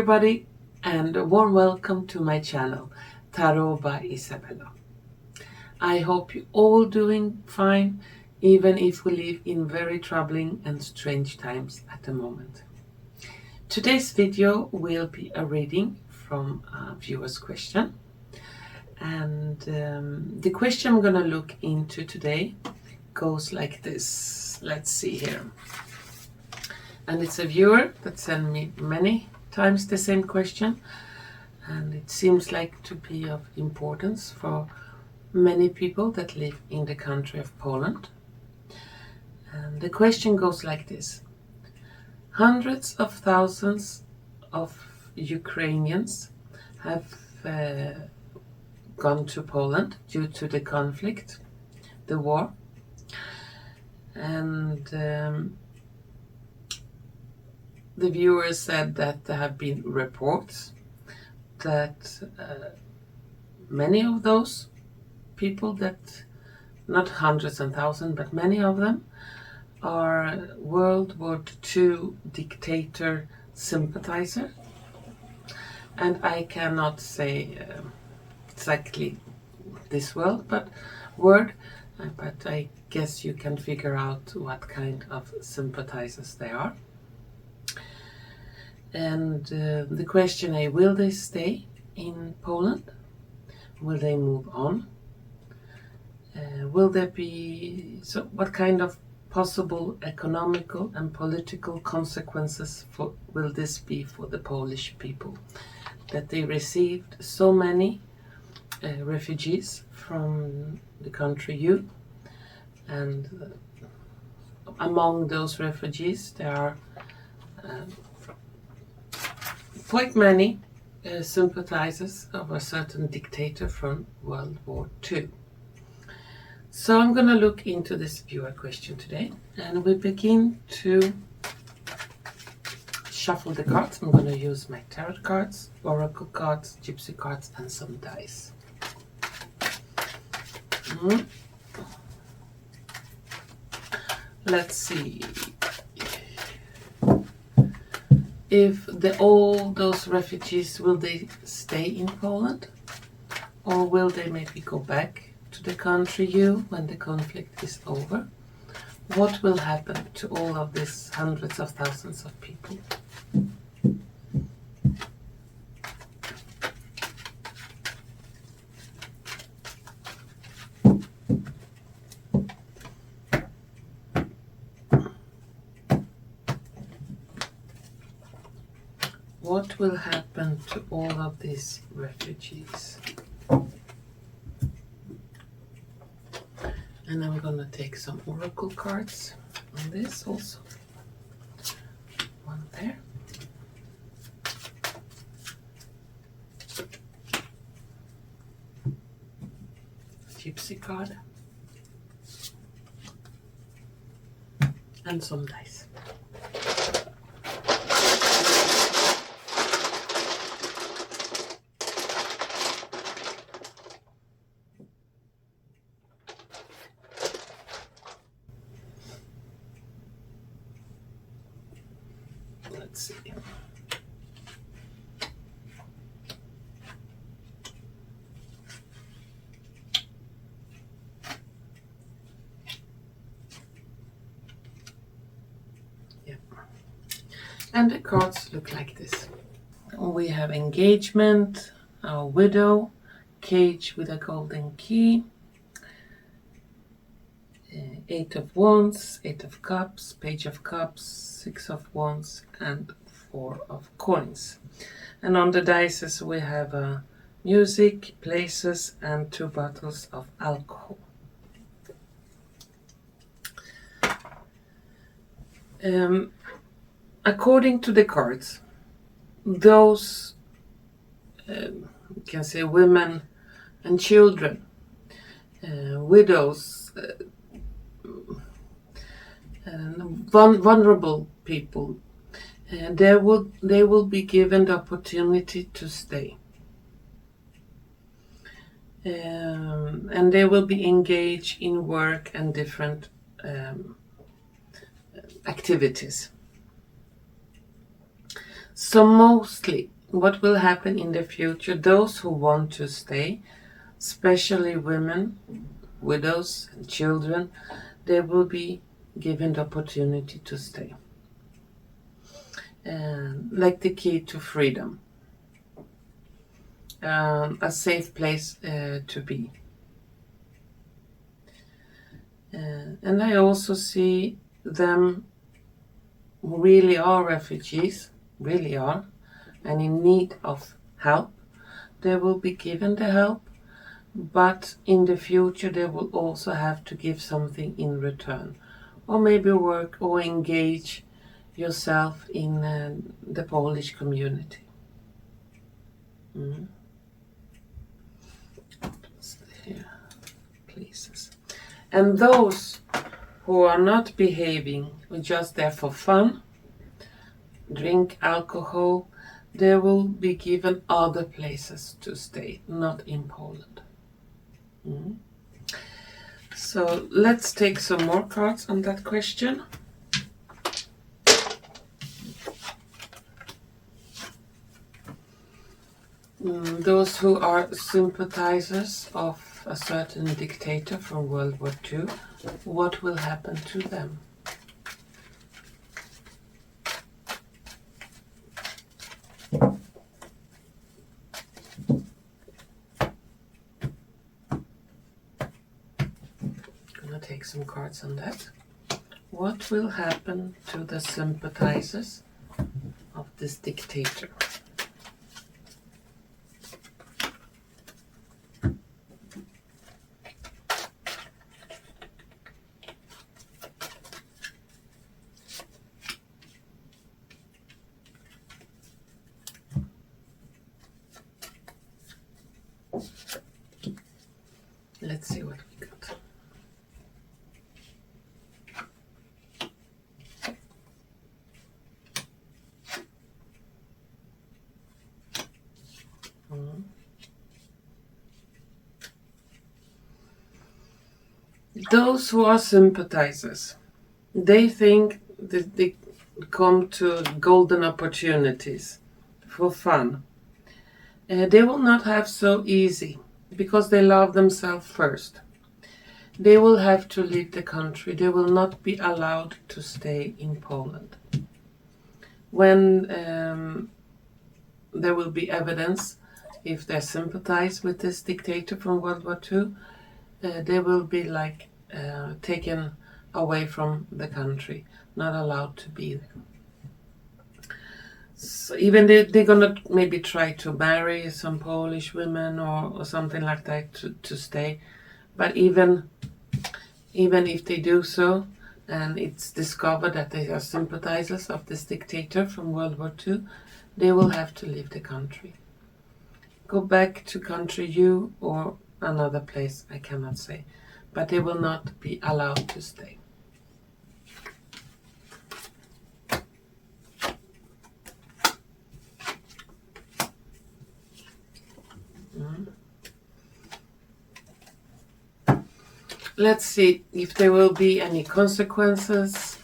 everybody, and a warm welcome to my channel, Tarot by Izabela. I hope you're all doing fine, even if we live in very troubling and strange times at the moment. Today's video will be a reading from a viewer's question. And the question I'm going to look into today goes like this. Let's see here. And it's a viewer that sent me many times the same question, and it seems like to be of importance for many people that live in the country of Poland. And the question goes like this. Hundreds of thousands of Ukrainians have gone to Poland due to the conflict, the war, and the viewer said that there have been reports that many of those people, that not hundreds and thousands, but many of them, are World War II dictator sympathizers. And I cannot say exactly this word, but I guess you can figure out what kind of sympathizers they are. And the question is, will they stay in Poland? Will they move on? Will there be, what kind of possible economical and political consequences will this be for the Polish people? That they received so many refugees from the country U, and among those refugees there are quite many sympathizers of a certain dictator from World War II. So I'm going to look into this viewer question today, and we begin to shuffle the cards. I'm going to use my tarot cards, oracle cards, gypsy cards, and some dice. Let's see. If all those refugees, will they stay in Poland, or will they maybe go back to the country U when the conflict is over? What will happen to all of these hundreds of thousands of people? What will happen to all of these refugees? And I'm going to take some oracle cards on this also. One pair. Gypsy card. And some dice. Let's see. Yeah. And the cards look like this. We have engagement, a widow, cage with a golden key, Eight of Wands, Eight of Cups, Page of Cups, Six of Wands, and Four of Coins. And on the dice we have music, places, and 2 bottles of alcohol. According to the cards, those you can say women and children, widows, vulnerable people, they will be given the opportunity to stay, and they will be engaged in work and different activities. So mostly what will happen in the future? Those who want to stay, especially women, widows, and children, they will be given the opportunity to stay. Like the key to freedom. A safe place to be. And I also see them who really are refugees, really are, and in need of help. They will be given the help, but in the future they will also have to give something in return, or maybe work or engage yourself in the Polish community. Here, places. And those who are not behaving, or just there for fun, drink alcohol, they will be given other places to stay, not in Poland. So let's take some more cards on that question. Those who are sympathizers of a certain dictator from World War II, what will happen to them? Gonna take some cards on that. What will happen to the sympathizers of this dictator? Let's see what we got. Those who are sympathizers, they think that they come to golden opportunities for fun. They will not have so easy because they love themselves first. They will have to leave the country. They will not be allowed to stay in Poland. When there will be evidence, if they sympathize with this dictator from World War II, they will be like taken away from the country, not allowed to be there. So even they're gonna maybe try to marry some Polish women or something like that to stay, but even if they do so, and it's discovered that they are sympathizers of this dictator from World War II, they will have to leave the country. Go back to country U or another place, I cannot say, but they will not be allowed to stay. Let's see if there will be any consequences,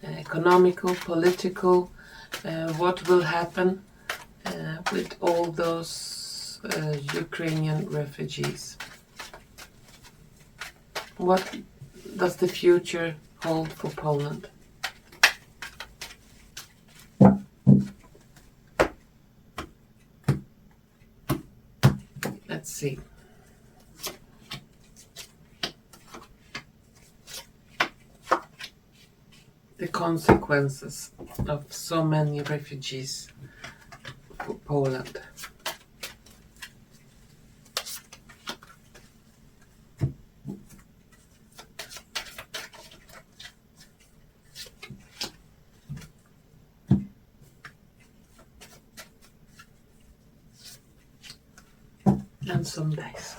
economical, political, what will happen with all those Ukrainian refugees. What does the future hold for Poland? Let's see. The consequences of so many refugees for Poland. And some dice.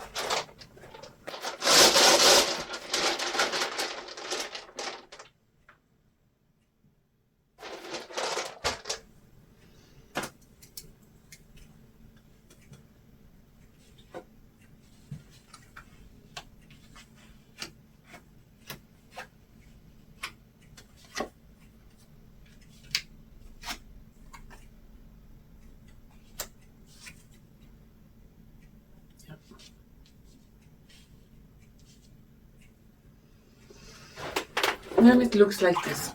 And it looks like this.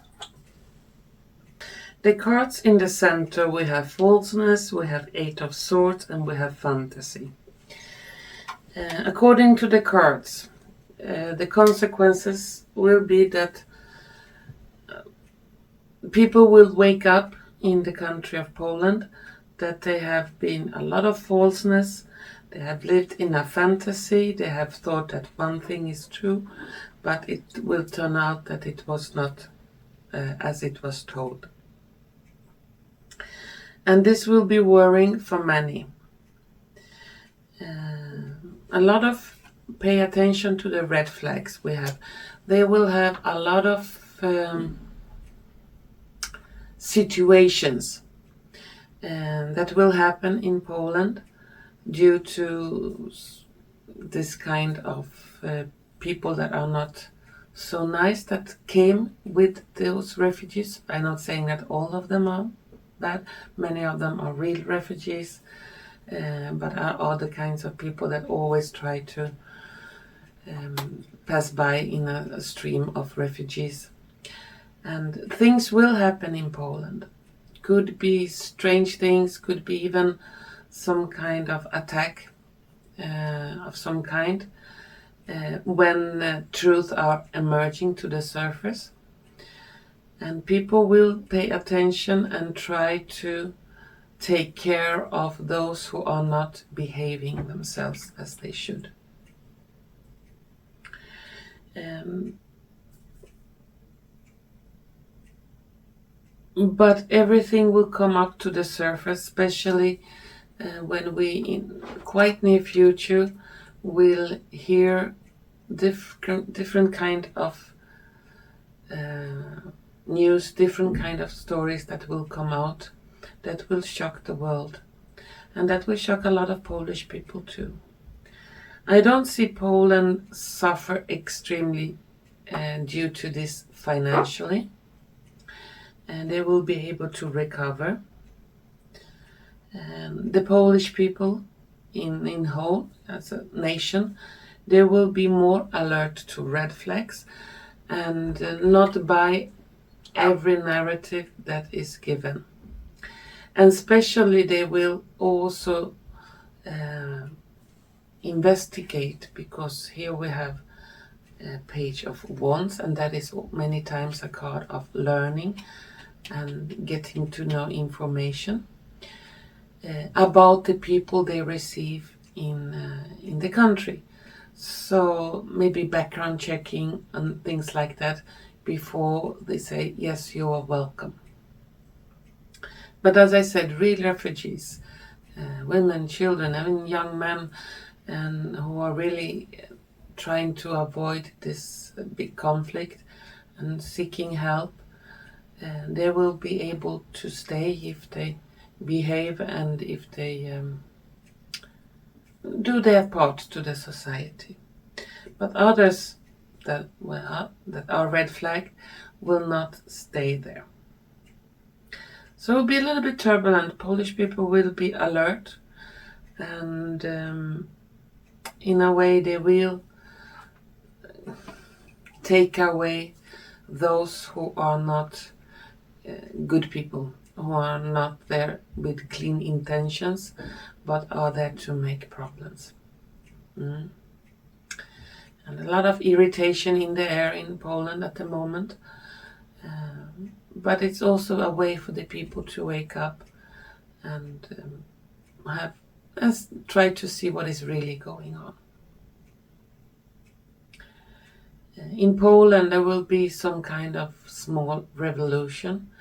The cards in the center, we have falseness, we have 8 of swords, and we have fantasy. According to the cards, the consequences will be that people will wake up in the country of Poland, that they have been a lot of falseness, they have lived in a fantasy, they have thought that one thing is true, but it will turn out that it was not as it was told. And this will be worrying for many. A lot of pay attention to the red flags we have. They will have a lot of situations that will happen in Poland due to this kind of people that are not so nice that came with those refugees. I'm not saying that all of them are bad. Many of them are real refugees, but are other kinds of people that always try to pass by in a stream of refugees. And things will happen in Poland. Could be strange things, could be even some kind of attack of some kind when truth are emerging to the surface. And people will pay attention and try to take care of those who are not behaving themselves as they should. But everything will come up to the surface, especially when we in quite near future will hear different kind of news, different kind of stories that will come out that will shock the world, and that will shock a lot of Polish people too. I don't see Poland suffer extremely due to this financially, and they will be able to recover. The Polish people in whole, as a nation, they will be more alert to red flags and not buy every narrative that is given. And especially they will also investigate, because here we have a page of wands, and that is many times a card of learning and getting to know information about the people they receive in the country. So maybe background checking and things like that before they say, yes, you are welcome. But as I said, real refugees, women, children, even young men, and who are really trying to avoid this big conflict and seeking help, they will be able to stay if they behave and if they do their part to the society. But others that are red flag will not stay there. So it will be a little bit turbulent. Polish people will be alert, and in a way they will take away those who are not good people, who are not there with clean intentions, but are there to make problems. And a lot of irritation in the air in Poland at the moment. But it's also a way for the people to wake up and try to see what is really going on. In Poland there will be some kind of small revolution,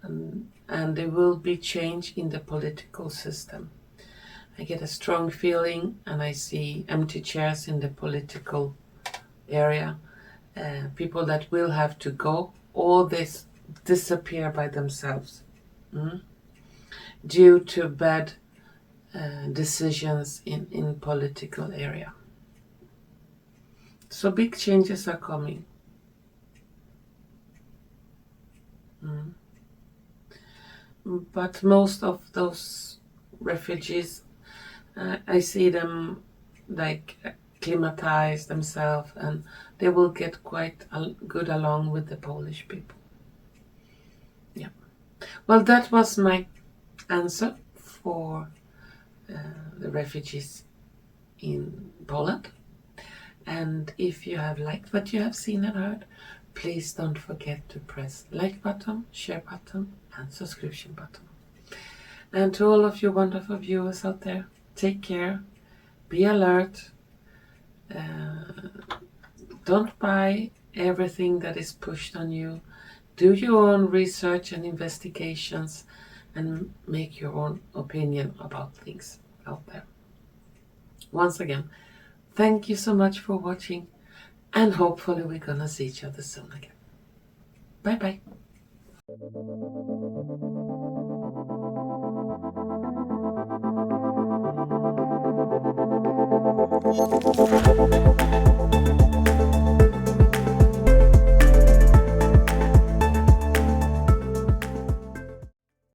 and there will be change in the political system. I get a strong feeling, and I see empty chairs in the political area, people that will have to go, or this disappear by themselves due to bad decisions in political area. So big changes are coming. But most of those refugees, I see them like acclimatize themselves, and they will get quite good along with the Polish people. Yeah. Well, that was my answer for the refugees in Poland. And if you have liked what you have seen and heard, please don't forget to press like button, share button, and subscription button. And to all of you wonderful viewers out there, take care, be alert, don't buy everything that is pushed on you. Do your own research and investigations and make your own opinion about things out there. Once again, thank you so much for watching, and hopefully we're gonna see each other soon again. Bye bye.